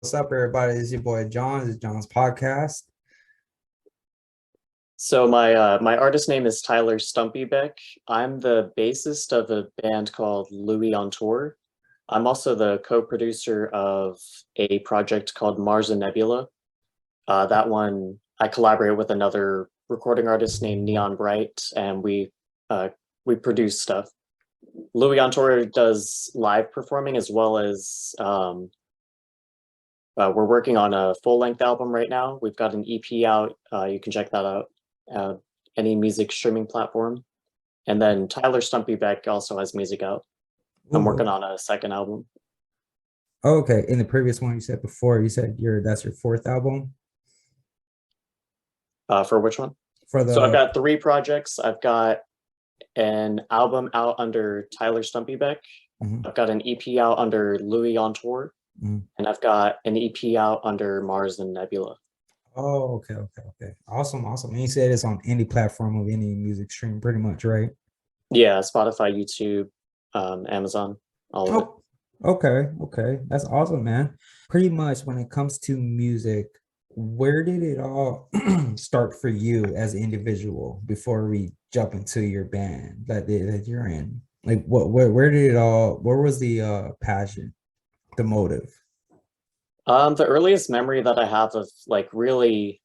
What's up, everybody? This is your boy John. This is John's podcast. So my artist name is Tyler Stumpy Beck. I'm the bassist of a band called Louis on Tour. I'm also the co-producer of a project called Mars and Nebula. That one I collaborate with another recording artist named Neon Bright, and we produce stuff. Louis on Tour does live performing as well as we're working on a full-length album right now. We've got an EP out. You can check that out. Any music streaming platform. And then Tyler Stumpy Beck also has music out. I'm working on a second album. Oh, okay. In the previous one you said before, you said that's your fourth album. For which one? For So I've got 3 projects. I've got an album out under Tyler Stumpy Beck. I've got an EP out under Louis on Tour. And I've got an EP out under Mars and Nebula. Oh, okay. Awesome. And you said it's on any platform of any music stream, pretty much, right? Yeah, Spotify, YouTube, Amazon, all of it. Okay. That's awesome, man. Pretty much when it comes to music, where did it all start for you as an individual before we jump into your band that you're in? Like where did it all, where was the passion, the motive? The earliest memory that I have of like really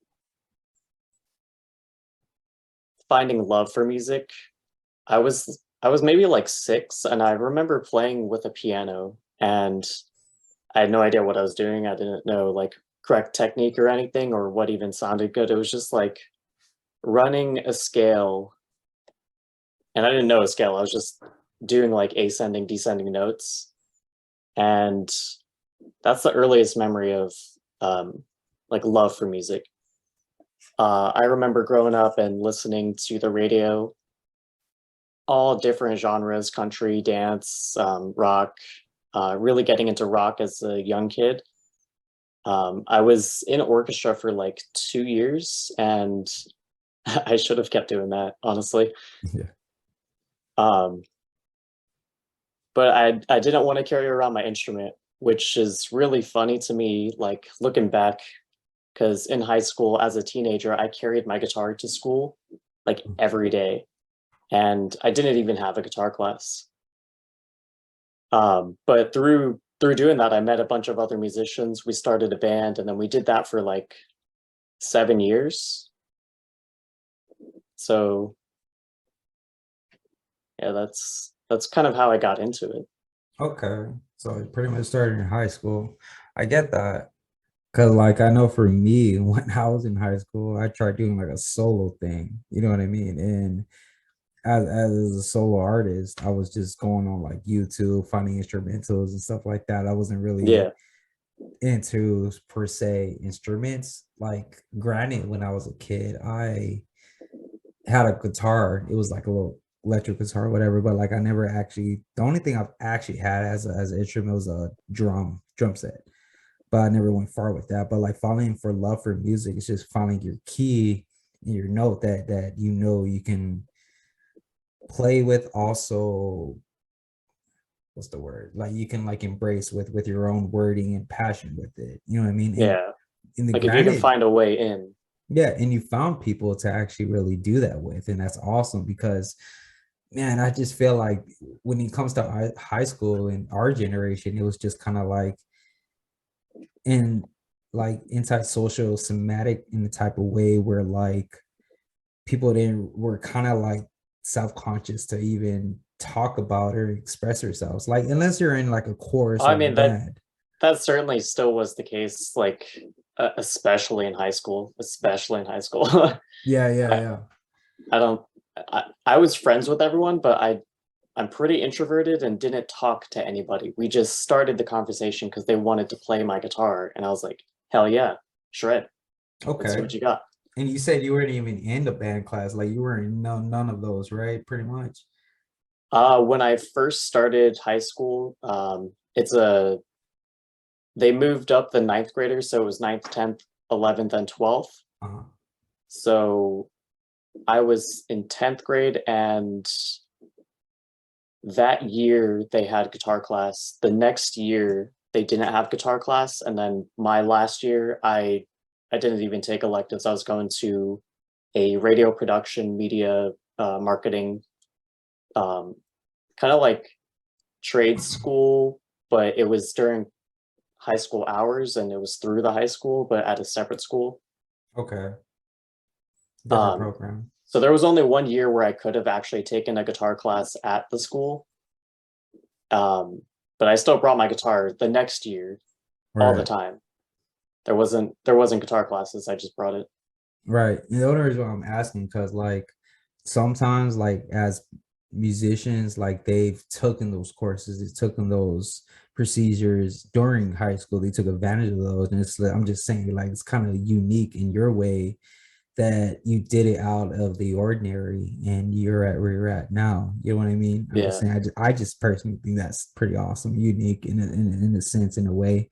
finding love for music, I was maybe like 6, and I remember playing with a piano, and I had no idea what I was doing. I didn't know like correct technique or anything or what even sounded good. It was just like running a scale, and I didn't know a scale. I was just doing like ascending, descending notes, and that's the earliest memory of like love for music. I remember growing up and listening to the radio, all different genres, country, dance, rock, really getting into rock as a young kid. I was in orchestra for like 2 years, and I should have kept doing that, honestly. Yeah. But I didn't want to carry around my instrument, which is really funny to me, like looking back, because in high school as a teenager, I carried my guitar to school like every day, and I didn't even have a guitar class. But through doing that, I met a bunch of other musicians. We started a band, and then we did that for like 7 years. So yeah, that's kind of how I got into it. Okay. So it pretty much started in high school. I get that. Cause like I know for me, when I was in high school, I tried doing like a solo thing. You know what I mean? And as a solo artist, I was just going on like YouTube, finding instrumentals and stuff like that. I wasn't really Yeah. into per se instruments. Like granted, when I was a kid, I had a guitar. It was like a little electric guitar, whatever. But like I never actually. The only thing I've actually had as an instrument was a drum set. But I never went far with that. But like falling for love for music is just finding your key and your note that you can play with. Also, what's the word? Like you can like embrace with your own wording and passion with it. You know what I mean? And Yeah. in the Like if you can granted, find a way in. yeah, and you found people to actually really do that with, and that's awesome because man, I just feel like when it comes to high school and our generation, it was just kind of like in like anti-social somatic in the type of way where like people didn't were kind of like self-conscious to even talk about or express yourselves, like unless you're in like a chorus I of a mean, band. that certainly still was the case, like especially in high school, especially in high school. I, Yeah. I don't I was friends with everyone, but I'm pretty introverted and didn't talk to anybody. We just started the conversation because they wanted to play my guitar, and I was like, hell yeah, shred. Let's see Okay. what you got. And you said you weren't even in the band class, like you were in none of those, right? Pretty much. When I first started high school, they moved up the ninth graders, so it was ninth, 10th, 11th, and 12th. Uh-huh. So I was in 10th grade, and that year they had guitar class. The next year they didn't have guitar class, and then my last year I didn't even take electives. I was going to a radio production media marketing um, kind of like trade school, but it was during high school hours and it was through the high school, but at a separate school. Okay. Different Um, program. so there was only 1 year where I could have actually taken a guitar class at the school. But I still brought my guitar the next year all the Right. time. There wasn't guitar classes. I just brought it. Right. And the only reason why I'm asking, because like sometimes like as musicians, like they've taken those courses, they've taken those procedures during high school, they took advantage of those. And it's like, I'm just saying, like it's kind of unique in your way that you did it out of the ordinary and you're at where you're at now. You know what I mean? I'm just Yeah. saying, I just personally think that's pretty awesome, unique in a sense, in a way.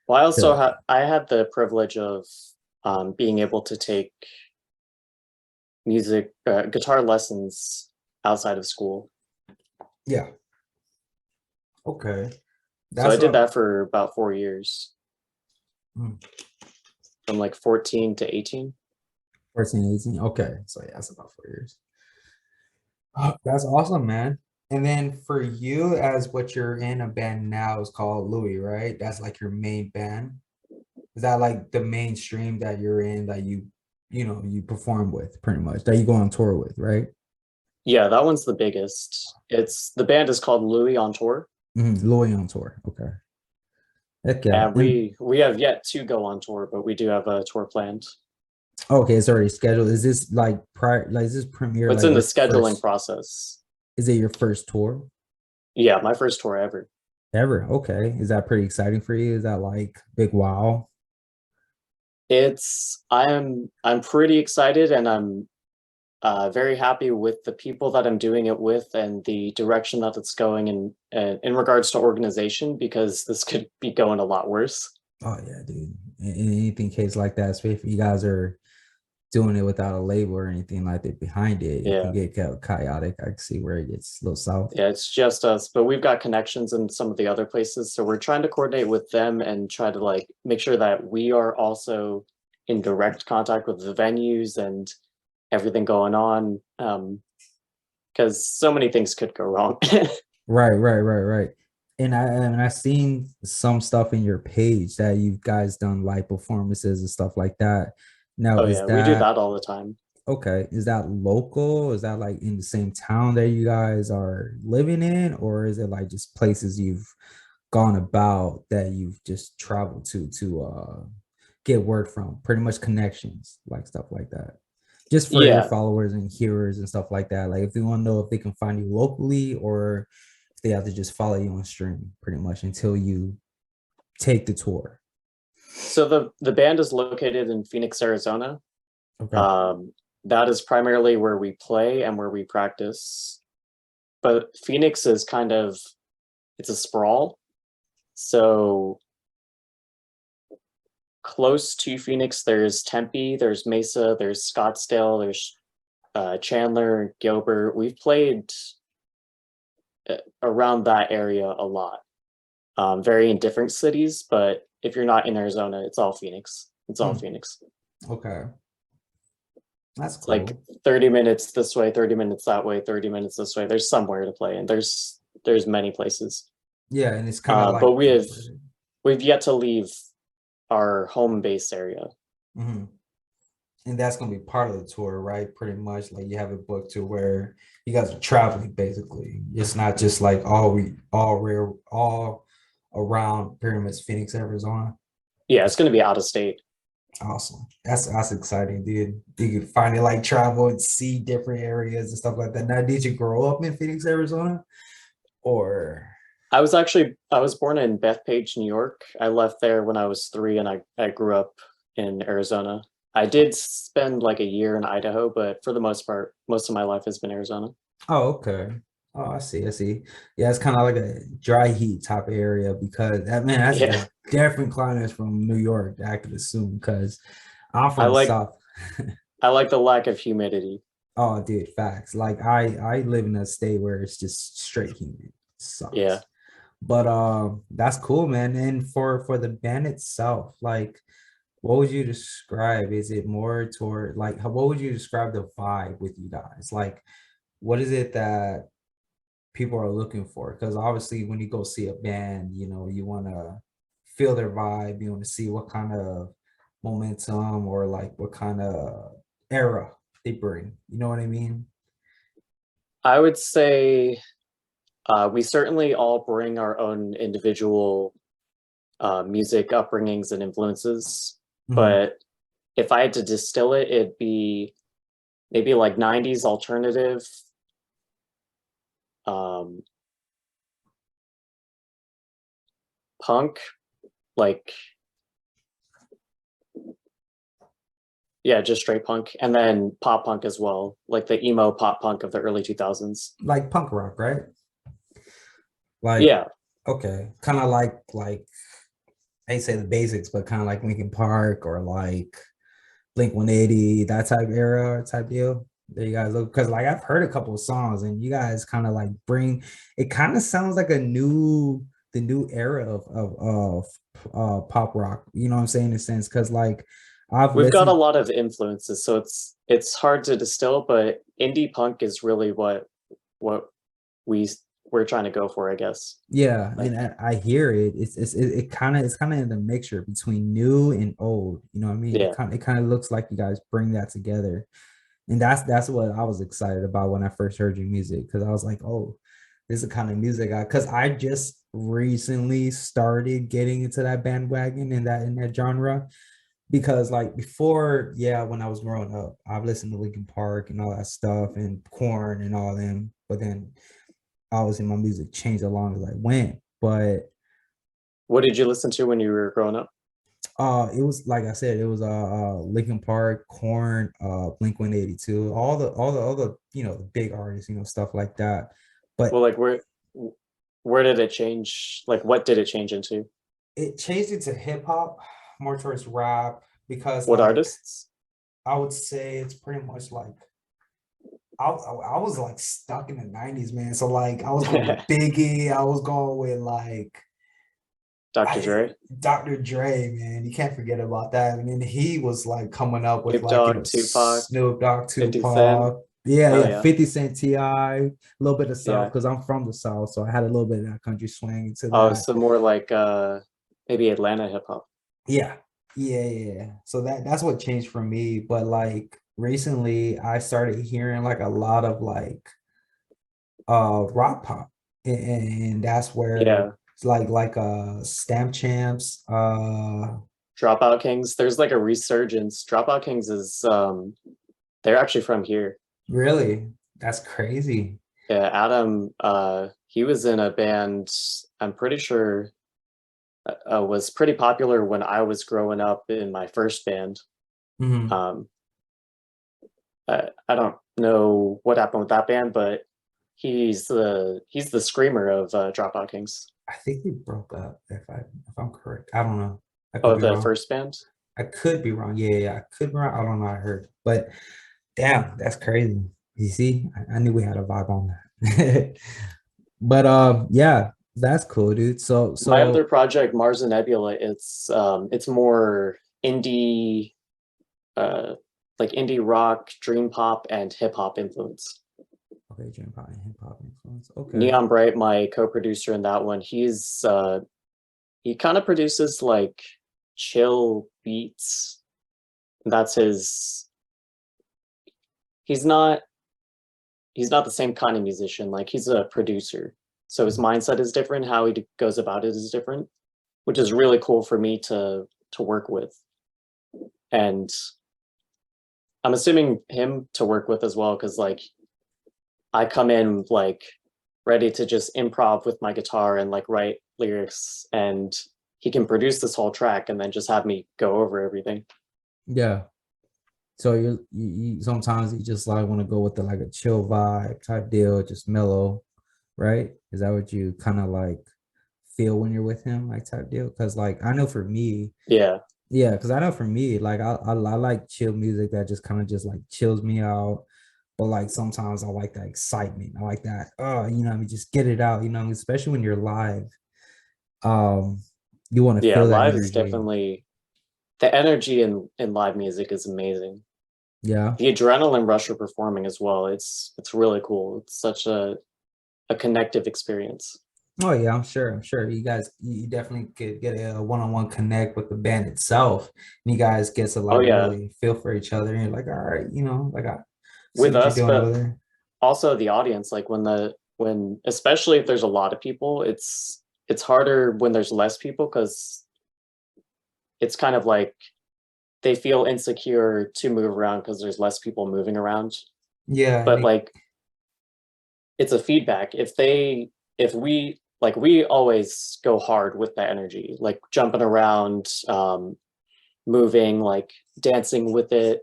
Well, To, I had the privilege of being able to take guitar lessons outside of school. yeah. Okay. So I That's did what that for about 4 years, mm, from like 14 to 18. 14, 18. Okay. So yeah, that's about 4 years. Oh, that's awesome, man. And then for you, as what you're in a band now is called Louis, right? That's like your main band. Is that like the mainstream that you're in that you perform with pretty much that you go on tour with, right? Yeah, that one's the biggest. It's the band is called Louis on Tour, Louis on tour. Okay. Heck yeah. and And we have yet to go on tour, but we do have a tour planned. okay, it's already scheduled. Is this like prior like is this premiere It's like in the your scheduling first process. is it your first tour Yeah, my first tour ever. ever? Okay. Is that pretty exciting for you? Is that like big wow? I'm pretty excited, and I'm very happy with the people that I'm doing it with and the direction that it's going in regards to organization, because this could be going a lot worse. Oh yeah, dude. In anything case like that, especially if you guys are doing it without a label or anything like that behind it, it can Yeah. get kind of chaotic. I can see where it gets a little south. Yeah, it's just us, but we've got connections in some of the other places, so we're trying to coordinate with them and try to like make sure that we are also in direct contact with the venues and everything going on, because so many things could go wrong. Right. And I seen some stuff in your page that you guys done live performances and stuff like that. Now, Oh is yeah, we do that that all the time. okay? Is that local? Is that like in the same town that you guys are living in, or is it like just places you've gone about that you've just traveled to get word from? Pretty much connections, like stuff like that. Just for your Yeah. followers and hearers and stuff like that. Like if they want to know if they can find you locally or if they have to just follow you on stream pretty much until you take the tour. So the band is located in Phoenix, Arizona. Okay. Um, that is primarily where we play and where we practice. But Phoenix is kind of it's a sprawl. So close to Phoenix, there's Tempe, there's Mesa, there's Scottsdale, there's Chandler, Gilbert. We've played around that area a lot, very in different cities. But if you're not in Arizona, it's all Phoenix. It's all Hmm. Phoenix. Okay. That's It's like cool. 30 minutes this way, 30 minutes that way, 30 minutes this way. There's somewhere to play, and there's many places. Yeah, and it's kind of But like we've yet to leave our home base area. mhm. And that's gonna be part of the tour, right? Pretty much like you have it booked to where you guys are traveling basically. It's not just like all around Pyramids, Phoenix, Arizona. Yeah, it's going to be out of state. Awesome. That's exciting, dude. You could finally like travel and see different areas and stuff like that. Now, did you grow up in Phoenix, Arizona? Or I was born in Bethpage, New York. I left there when I was 3, and I grew up in Arizona. I did spend like a year in Idaho, but for the most part, most of my life has been Arizona. oh, okay. Oh, I see. Yeah, it's kind of like a dry heat type of area because that man, that's Yeah, a different climate from New York, I could assume, because I'm I from the like South. I like the lack of humidity. Oh, dude, facts. Like I live in a state where it's just straight humid. Yeah. Sucks. But that's cool, man. And for the band itself, like what would you describe? Is it more toward like what would you describe the vibe with you guys? Like what is it that people are looking for? Because obviously when you go see a band, you know, you want to feel their vibe, you want to see what kind of momentum or like what kind of era they bring. You know what I mean? I would say we certainly all bring our own individual music upbringings and influences, Mhm. but if I had to distill it, it'd be maybe like 90s alternative, um, punk, like, yeah, just straight punk, and then pop punk as well, like the emo pop punk of the early 2000s. Like punk rock, right? Like Yeah, okay, kind of like I hate to say the basics, but kind of like Linkin Park or like Blink 180, that type era type deal. There you guys look because like I've heard a couple of songs and you guys kind of like bring it kind of sounds like the new era of pop rock, you know what I'm saying in a sense because like I've we've got a listened. lot of influences, so it's hard to distill, but indie punk is really what we we're trying to go for, I guess. Yeah, Like, and I hear it. It's kind of in the mixture between new and old. You know what I mean? yeah, It kind of looks like you guys bring that together, and that's what I was excited about when I first heard your music because I was like, oh, this is the kind of music I because I just recently started getting into that bandwagon in that genre because like before, yeah, when I was growing up, I've listened to Linkin Park and all that stuff and Corn and all them, but then obviously my music changed along as I went. But what did you listen to when you were growing up? it was like I said, it was Linkin Park, Corn, Blink 182, all the you know the big artists, you know, stuff like that. Well, But like where did it change? Like, what did it change into? it changed it to hip hop, more towards rap, because What like artists? I would say it's pretty much like I was like stuck in the 90s, man. So like I was going with Biggie, I was going with like Dr. I Dre, Dr. Dre, man, you can't forget about that. And then he was like coming up with Snoop like, you know, Dogg, Tupac, Snoop Dogg, 50 Cent. Tupac. Yeah, Oh yeah, yeah, 50 Cent TI, a little bit of South yeah. because I'm from the South. So I had a little bit of that country swing to Oh, that. so more like maybe Atlanta hip hop. Yeah. Yeah. So that's what changed for me. But like recently I started hearing like a lot of like rock pop. And that's where Yeah, it's like Stamp Champs, Dropout Kings. There's like a resurgence. Dropout Kings is they're actually from here. really, that's crazy. Yeah, Adam, he was in a band, I'm pretty sure was pretty popular when I was growing up in my first band. Mhm. Um, I don't know what happened with that band, but he's the screamer of Dropout Kings. I think we broke up if I'm correct. I don't know. I could Oh, be the wrong. first band? I could be wrong. Yeah, yeah, I could be wrong. I don't know. I heard. But damn, that's crazy. You see, I knew we had a vibe on that. But yeah, that's cool, dude. My other So project, Mars and Nebula, it's more indie, uh, like indie rock, dream pop, and hip hop influence. okay, Jam Pop and hip hop influence. Okay. Neon Bright, my co-producer in that one, he kind of produces like chill beats. That's his. He's not he's not the same kind of musician. Like, he's a producer, so his mindset is different. How he goes about it is different, which is really cool for me to work with. And I'm assuming him to work with as well, because like I come in like ready to just improv with my guitar and like write lyrics, and he can produce this whole track and then just have me go over everything. Yeah. So you sometimes you just like want to go with the like a chill vibe type deal, just mellow, right? Is that what you kind of like feel when you're with him, like type deal? Because like I know for me, Yeah. yeah, because I know for me, like I like chill music that just kind of just like chills me out. But like sometimes I like that excitement. I like that, you know, I mean, just get it out, you know, especially when you're live. um you want to Yeah, feel that live is energy. definitely the energy in live music is amazing. Yeah. The adrenaline rush of performing as well. It's really cool. It's such a connective experience. Oh yeah, I'm sure you guys, you definitely could get a one-on-one connect with the band itself, and you guys get to Oh like yeah, really feel for each other, and you're like, all right, like I see with what you're us, doing over but there. also the audience. Like when especially if there's a lot of people, it's harder when there's less people because it's kind of like they feel insecure to move around because there's less people moving around. Yeah, and But like it's a feedback. If we like we always go hard with that energy, like jumping around, moving, like dancing with it.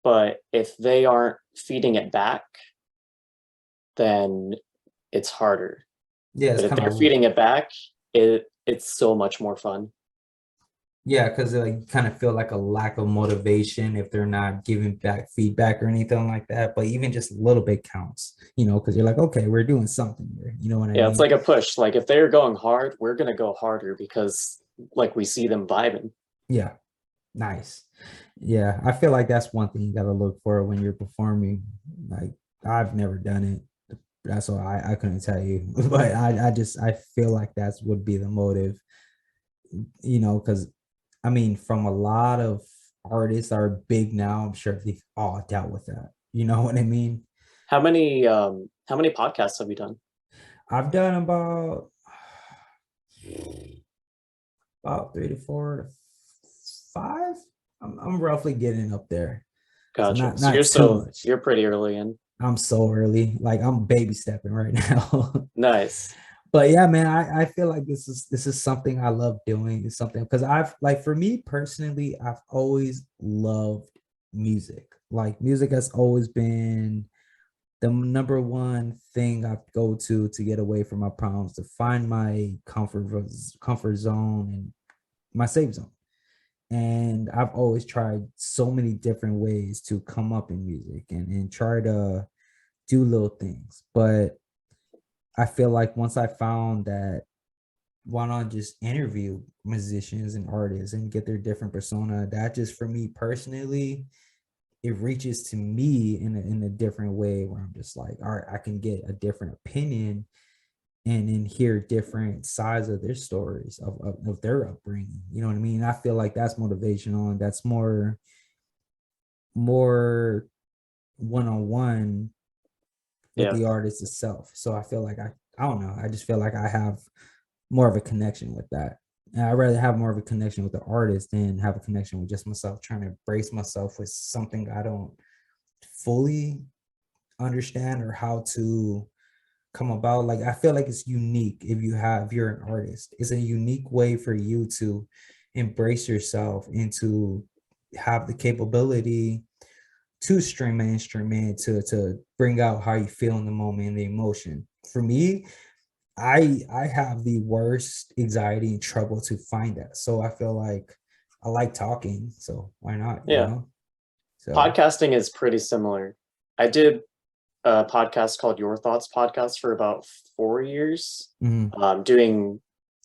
But if they aren't feeding it back, then it's harder. yeah, it's But if kind they're of, feeding it back, it's so much more fun. yeah, because like you kind of feel like a lack of motivation if they're not giving back feedback or anything like that. But even just a little bit counts, because you're like, okay, we're doing something here. You know what I Yeah, it's mean? like a push. Like if they're going hard, we're gonna go harder because like we see them vibing. Yeah, nice. Yeah, I feel like that's one thing you gotta look for when you're performing. Like I've never done it. That's why I couldn't tell you. But I feel like that's would be the motive, because I mean from a lot of artists that are big now, I'm sure they've all dealt with that. You know what I mean? How many podcasts have you done? I've done about 3 to 4 to 5. I'm roughly getting up there. So Gotcha. not So not too much. you're pretty early in. I'm so early. Like I'm baby stepping right now. Nice. But yeah, man, I feel like this is something I love doing. It's something because I've like for me personally, I've always loved music. Like music has always been the number one thing I go to get away from my problems, to find my comfort zone and my safe zone. And I've always tried so many different ways to come up in music and try to do little things. But I feel like once I found that, why not just interview musicians and artists and get their different persona? That just for me personally, it reaches to me in a different way where I'm just like, all right, I can get a different opinion and hear different sides of their stories of their upbringing. You know what I mean? I feel like that's motivational and that's more one-on-one with Yeah. the artist itself. So I feel like I don't know. I just feel like I have more of a connection with that. And I'd rather have more of a connection with the artist than have a connection with just myself, trying to embrace myself with something I don't fully understand or how to come about. Like I feel like it's unique if you're an artist. It's a unique way for you to embrace yourself and to have the capability to string an instrument to bring out how you feel in the moment and the emotion. For me, I have the worst anxiety and trouble to find that. So I feel like I like talking, so why not? Yeah. So Podcasting is pretty similar. I did a podcast called Your Thoughts Podcast for about 4 years, mhm. doing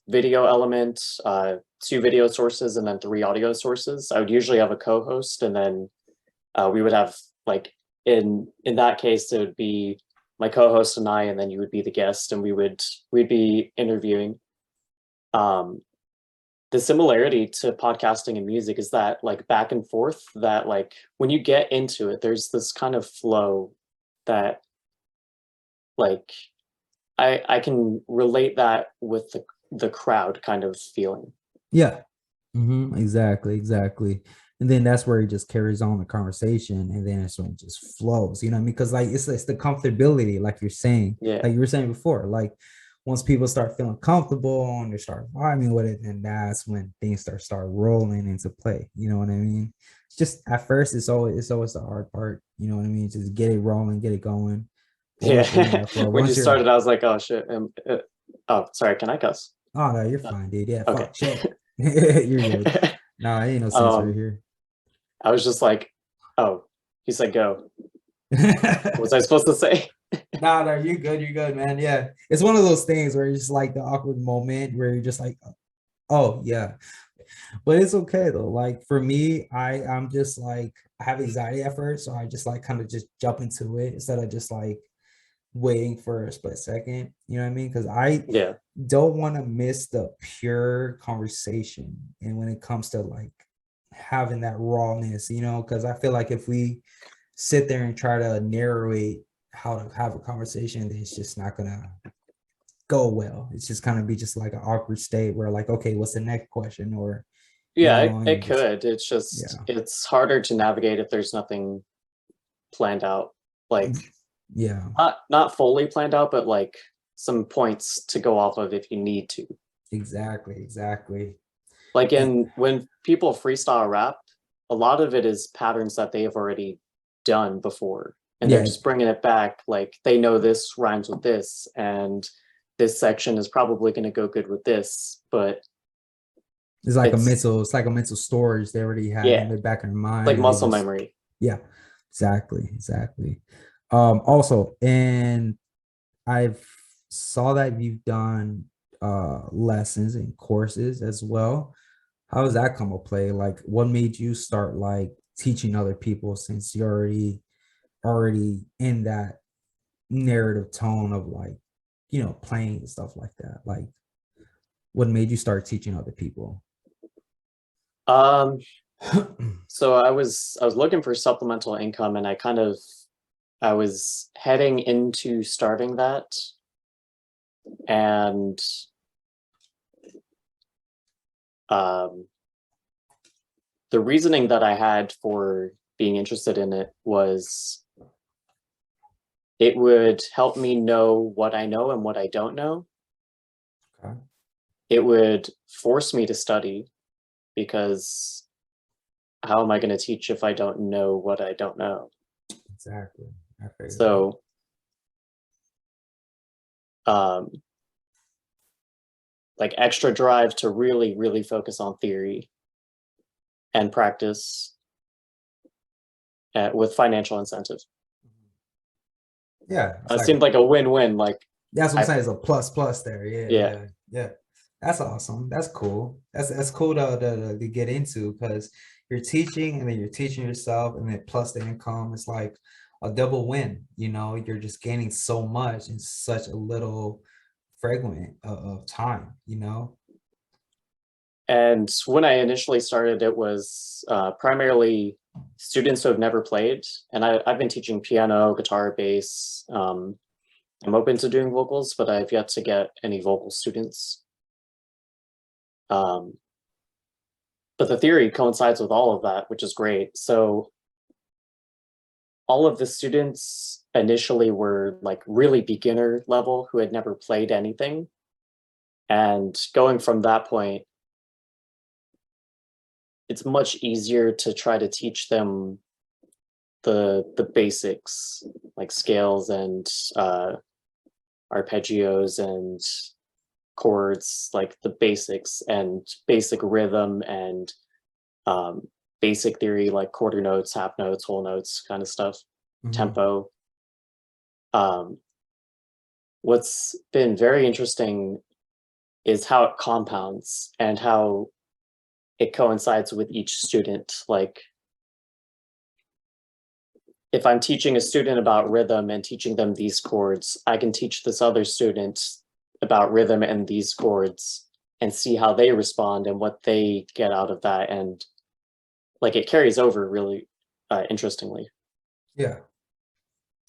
video element, 2 video sources, and then 3 audio sources. I would usually have a co-host, and then we would have like in that case it would be my co-host and I, and then you would be the guest, and we'd be interviewing. Um, the similarity to podcasting and music is that like back and forth, that like when you get into it, there's this kind of flow that like I can relate that with the crowd kind of feeling. Yeah. Exactly. And then that's where it just carries on the conversation, and then it's when it just flows. You know what I mean? Because like it's the comfortability, like you're saying, Yeah. like you were saying before. Like once people start feeling comfortable and they start vibing with it, then that's when things start rolling into play. You know what I mean? It's just at first it's always the hard part. You know what I mean? Just get it rolling, get it going. But once you're in Yeah. that flow, When you once you're started, I was like, oh shit. Oh, sorry. Can I cuss? oh no, you're Uh, fine, dude. Yeah, okay. fuck shit. You're good. No, ain't no censor um, here. I was just like, oh, he said go. What was I supposed to say? Nah, no, you're good, man. Yeah. It's one of those things where it's just like the awkward moment where you're just like, oh yeah. But it's okay though. Like for me, I'm just like I have anxiety at first, so I just like kind of just jump into it instead of just like waiting for a split second. You know what I mean? Because I Yeah. don't want to miss the pure conversation. And when it comes to like having that rawness, you know, because I feel like if we sit there and try to narrate how to have a conversation, it's just not gonna go well. It's just kind of be just like an awkward state where like, okay, what's the next question? Or, you Yeah, know, and it you just could. It's just yeah, it's harder to navigate if there's nothing planned out. Like yeah, not fully planned out, but like some points to go off of if you need to. exactly, exactly. Like And in when people freestyle rap, a lot of it is patterns that they have already done before, and they're yeah, just bringing it back. Like they know this rhymes with this, and this section is probably going to go good with this. But it's it's like a mental storage they already had in yeah, the back of their like mind, and they muscle just memory. yeah, exactly, exactly. Also, and I've saw that you've done lessons and courses as well. How does that come to play? Like what made you start like teaching other people since you're already in that narrative tone of like, you know, playing and stuff like that? Like what made you start teaching other people? Um, so I was looking for supplemental income, and I was heading into starting that, and um, the reasoning that I had for being interested in it was it would help me know what I know and what I don't know. Okay. It would force me to study because how am I going to teach if I don't know what I don't know? Exactly. I figured that. So, um, like extra drive to really, really focus on theory and practice with financial incentive. Yeah, it's It like a seemed like a win-win. Like, that's what I'm I, saying. It's a plus plus there. Yeah, yeah, yeah, yeah. That's awesome. That's cool. That's cool to get into because you're teaching and then you're teaching yourself and then plus the income. It's like a double win. You know, you're just gaining so much in such a little fragment of time. You know. and when I initially started, it was primarily students who have never played. And I've been teaching piano, guitar, bass. I'm open to doing vocals, but I've yet to get any vocal students. Um, but the theory coincides with all of that, which is great. So all of the students initially were like really beginner level who had never played anything. And going from that point, it's much easier to try to teach them the basics like scales and arpeggios and chords, like the basics and basic rhythm and um, basic theory like quarter notes, half notes, whole notes kind of stuff, Mhm. tempo. um, what's been very interesting is how it compounds and how it coincides with each student. Like if I'm teaching a student about rhythm and teaching them these chords, I can teach this other student about rhythm and these chords and see how they respond and what they get out of that. And like it carries over really interestingly. Yeah,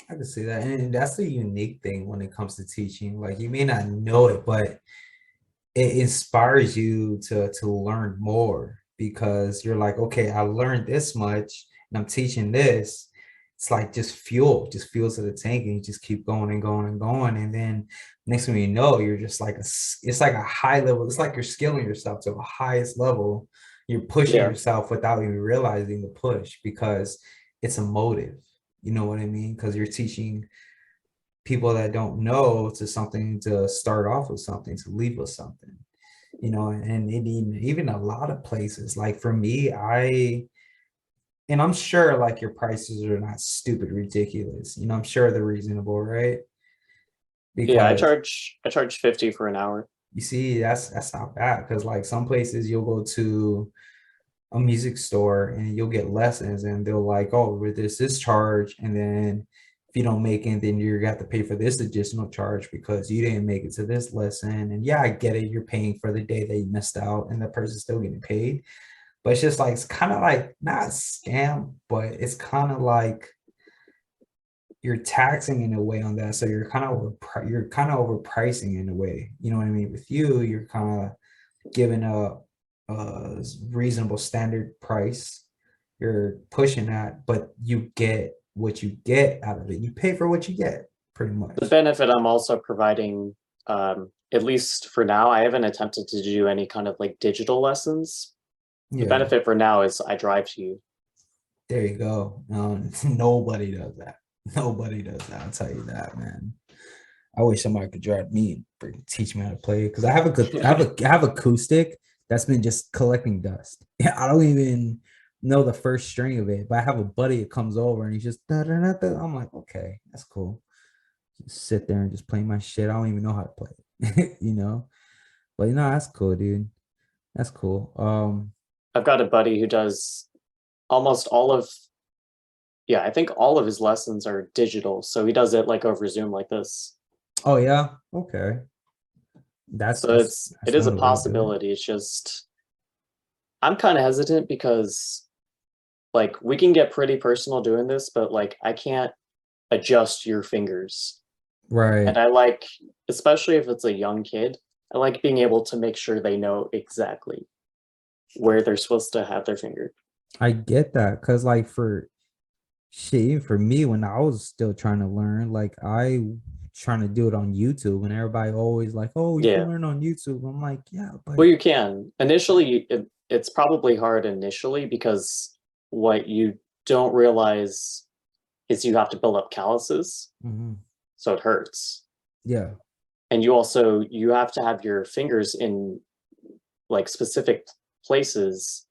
I can see that, and that's the unique thing when it comes to teaching. Like you may not know it, but it inspires you to learn more because you're like, okay, I learned this much and I'm teaching this. It's like just fuel to the tank, and you just keep going and going and going. And then next thing you know, you're just like it's like a high level. It's like you're skilling yourself to a highest level. You're pushing Yeah. yourself without even realizing the push because it's a motive. You know what I mean? Because you're teaching people that don't know to something, to start off with something, to leave with something, you know. And even a lot of places, like for me, I and I'm sure like your prices are not stupid ridiculous. You know, I'm sure they're reasonable, right? Yeah, I Because charge I charge 50 for an hour. you see, that's not bad. Because like some places you'll go to a music store and you'll get lessons, and they'll like, oh, with this charge, and then if you don't make it, then you got to pay for this additional charge because you didn't make it to this lesson. And yeah, I get it. You're paying for the day that you missed out, and the person's still getting paid. But it's just like it's kind of like not a scam, but it's kind of like you're taxing in a way on that. So you're kind of overpricing in a way. You know what I mean? With you, you're kind of giving a reasonable standard price. You're pushing that, but you get what you get out of it. You pay for what you get, pretty The much. benefit I'm also providing, at least for now, I haven't attempted to do any kind of like digital lessons. The Yeah, benefit for now is I drive to you. there you go. Nobody does that. Nobody does that. I'll tell you that, man. I wish somebody could drive me and teach me how to play because I have acoustic that's been just collecting dust. Yeah, I don't even know the first string of it, but I have a buddy that comes over and he's just da, da, da, da. I'm like, okay, that's cool. Just sit there and just play my shit. I don't even know how to play it, you know. But you know, that's cool, dude. That's cool. I've got a buddy who does almost all of, yeah, I think all of his lessons are digital. So he does it like over Zoom like this. Oh yeah, okay. That's So that's it that's is a one way to do it. possibility. It's just I'm kind of hesitant because like we can get pretty personal doing this, but like I can't adjust your fingers. And Right. I like, especially if it's a young kid, I like being able to make sure they know exactly where they're supposed to have their finger. I get that because like for shit, even for me, when I was still trying to learn, like I trying to do it on YouTube, and everybody always like, "Oh, you can Yeah. learn on YouTube." I'm like, "Yeah, but Well, you can. Initially, it's probably hard initially because what you don't realize is you have to build up calluses, mhm. so it hurts. Yeah, And you have to have your fingers in like specific places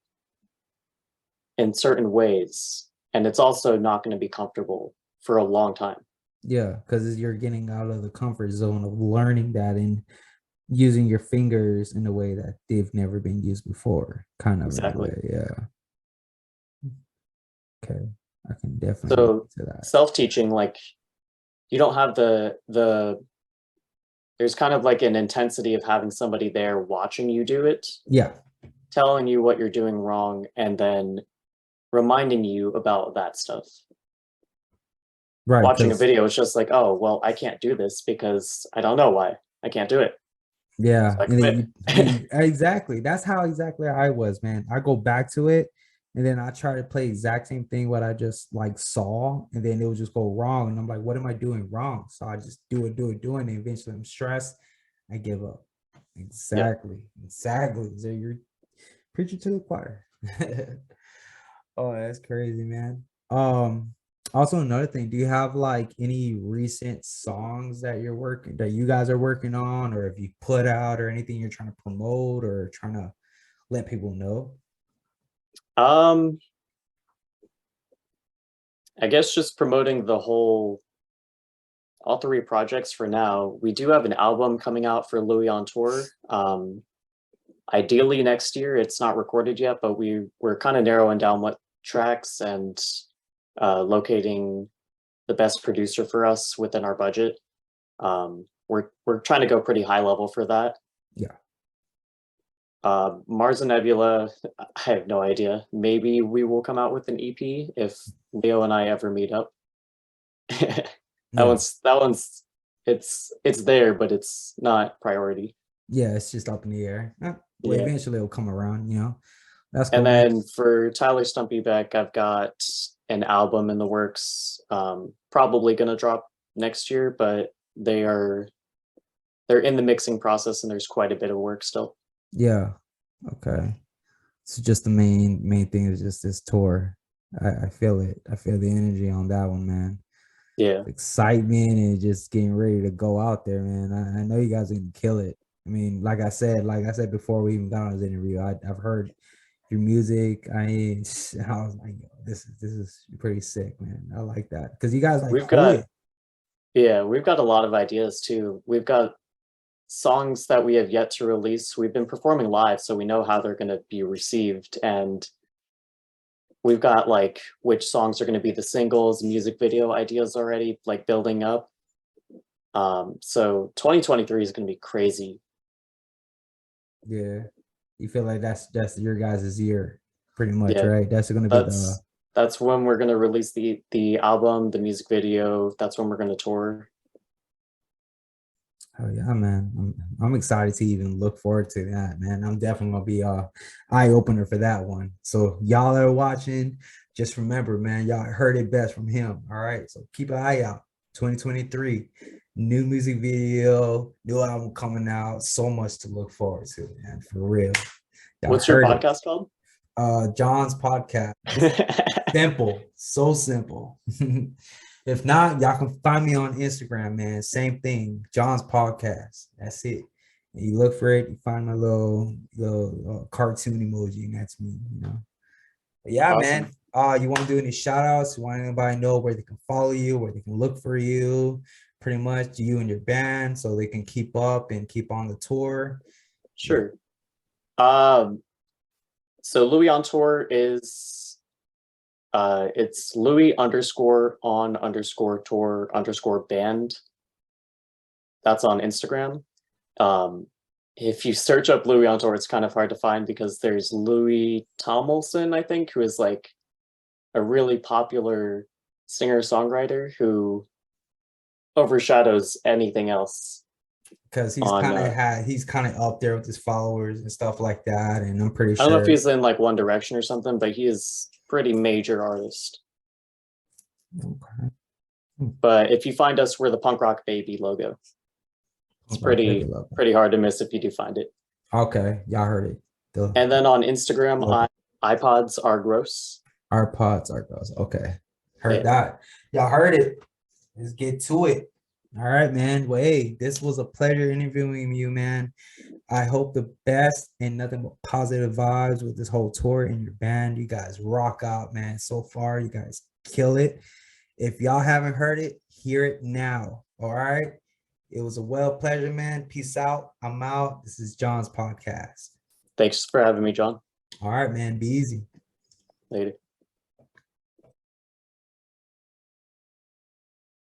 in certain ways, and it's also not going to be comfortable for a long time. yeah, because you're getting out of the comfort zone of learning that and using your fingers in a way that they've never been used before, kind of in a Exactly. way. Yeah. Okay, I can definitely look So into that. self-teaching, like you don't have there's kind of like an intensity of having somebody there watching you do it, Yeah, telling you what you're doing wrong, and then reminding you about that stuff. right. Watching a Because video is just like, oh, well, I can't do this because I don't know why. I can't do it. yeah, So I and then quit. exactly. That's how exactly I was, man. I go back to it, and then I try to play exact same thing what I just like saw, and then it will just go wrong, and I'm like, what am I doing wrong? So I just do it, and eventually I'm stressed. I give up. Yeah. Exactly. So you're preaching to the choir. Oh, that's crazy, man. Also another thing, do you have like any recent songs that you guys are working on, or if you put out or anything you're trying to promote or trying to let people know? Um, I guess just promoting the whole all three projects for now. We do have an album coming out for Louis on tour. Ideally next year. It's not recorded yet, but we're kind of narrowing down what tracks and locating the best producer for us within our budget. We're trying to go pretty high level for that. Yeah. Mars and Nebula, I have no idea. Maybe we will come out with an EP if Leo and I ever meet up. that Yeah. one's it's there, but it's not priority. Yeah, it's just up in the air. Well, Yeah. eventually it'll come around, you know. That's And cool, man. then for Tyler Stumpy Beck, I've got an album in the works. Probably gonna drop next year, but they're in the mixing process and there's quite a bit of work still. Yeah. Okay. So just the main thing is just this tour. I feel it. I feel the energy on that one, man. Yeah. Excitement and just getting ready to go out there, man. I know you guys are gonna kill it. I mean, like I said before we even got on this interview, I've heard your music. I was like, yo, this is pretty sick, man. I like that because you guys like We've hold got it. we've got a lot of ideas too. We've got songs that we have yet to release. We've been performing live, so we know how they're going to be received, and we've got like which songs are going to be the singles, music video ideas already like building up. So 2023 is going to be crazy. Yeah, you feel like that's your guys' year, pretty much, Yeah, right? That's gonna be the that's when we're going to release the album, the music video. That's when we're going to tour. oh yeah, man. I'm excited to even look forward to that, man. I'm definitely gonna be eye opener for that one. So y'all that are watching, just remember, man, y'all heard it best from him. All right. So keep an eye out. 2023, new music video, new album coming out. So much to look forward to, man. For real. Y'all What's your heard it. podcast called? John's podcast. Simple, so simple. If not, y'all can find me on Instagram, man. Same thing, John's podcast. That's it. And you look for it, you find my little cartoon emoji, and that's me. But yeah, Awesome. man. You want to do any shout outs? You want anybody to know where they can follow you, where they can look for you, pretty much you and your band, so they can keep up and keep on the tour. Sure. So Louis on tour is it's Louis _on_tour_band. That's on Instagram. If you search up Louis on tour, it's kind of hard to find because there's Louis Tomlinson, I think, who is like a really popular singer-songwriter who overshadows anything else. Because On he's kind of up there with his followers and stuff like that. And I'm pretty I don't know if sure. he's in like One Direction or something, but he is pretty major artist. Okay. But if you find us, we're the Punk Rock Baby logo. It's pretty hard to miss if you do find it. Okay, y'all heard it. And then on Instagram, iPods are gross. Our pods are gross. Okay, heard Yeah. that. Y'all heard it. Let's get to it. All right, man. Well, hey, this was a pleasure interviewing you, man. I hope the best and nothing but positive vibes with this whole tour and your band. You guys rock out, man. So far, you guys kill it. If y'all haven't heard it, hear it now. All right. It was a pleasure, man. Peace out. I'm out. This is John's podcast. Thanks for having me, John. All right, man. Be easy. Later.